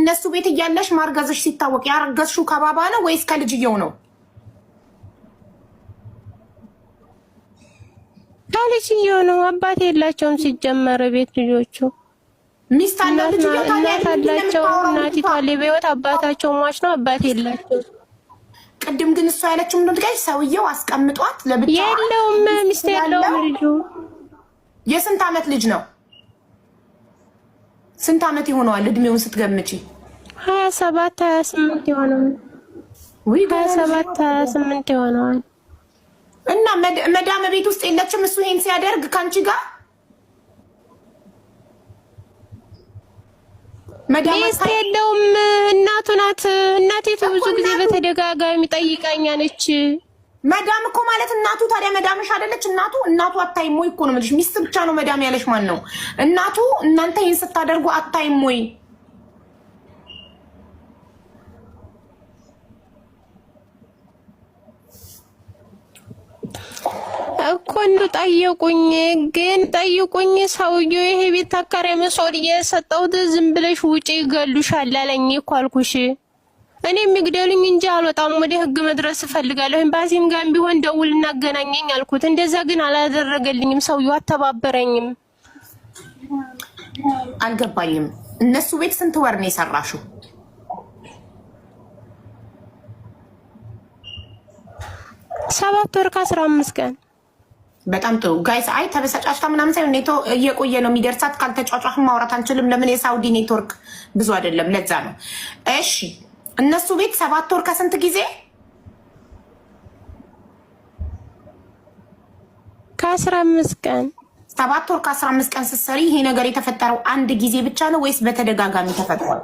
እነሱ ቤት እያለሽ ማርገዝሽ ሲታወቅ ያረገዝሽው ከባባ ነው ወይስ ከልጅየው ነው? ከልጅየው ነው። አባት የላቸውም ሲጀመር ቤት ልጆቹ ሚስት አለው ልጅየው ታላላቸው እናቲቷ ለቤት አባታቸው ሟች ነው። አባት የላቸው። ቅድም ግን እሷ ያለችው ምንድን ነው? ሰውየው አስቀምጧት ለብቻ የለውም ሚስት የለውም ልጁ። የስንት ዓመት ልጅ ነው? ስንት ዓመት ይሆነዋል እድሜውን ስትገምጪ? 27 28 ይሆነዋል። ወይ 27 28 ይሆነዋል። እና መዳም ቤት ውስጥ የለችም እሱ ይሄን ሲያደርግ ካንቺ ጋር? ሚስት የለውም እናቱ ናት። እናቴቱ ብዙ ጊዜ በተደጋጋሚ ጠይቃኛለች። መዳም እኮ ማለት እናቱ። ታዲያ መዳምሽ አይደለች እናቱ አታይም ወይ እኮ ነው የምልሽ። ሚስት ብቻ ነው መዳም ያለሽ ማን ነው? እናቱ እናንተ ይሄን ስታደርጉ አታይም ወይ? እኮ እንደው ጠይቁኝ ሰውዬው ይሄ ቤት ተከራይ መስሎኝ የሰጠሁት ዝም ብለሽ ውጪ ይገሉሻል አለኝ እኮ አልኩሽ። እኔ የሚግደሉኝ እንጂ አልወጣም። ወደ ህግ መድረስ እፈልጋለሁ። ኤምባሲም ጋር ቢሆን ደውል እናገናኘኝ አልኩት። እንደዛ ግን አላደረገልኝም። ሰውዬው አተባበረኝም። አልገባኝም። እነሱ ቤት ስንት ወር ነው የሰራሽው? 7 ወር ከ15 ቀን። በጣም ጥሩ ጋይስ። አይ ተበሳጫሽታ ምናምን ሳይሆን ኔቶ እየቆየ ነው የሚደርሳት። ካልተጫጫህ ማውራት አንችልም። ለምን? የሳውዲ ኔትወርክ ብዙ አይደለም፣ ለዛ ነው። እሺ እነሱ ቤት 7 ወር ከስንት ጊዜ? ከ15 ቀን። 7 ወር ከ15 ቀን ስትሰሪ ይሄ ነገር የተፈጠረው አንድ ጊዜ ብቻ ነው ወይስ በተደጋጋሚ ተፈጥሯል?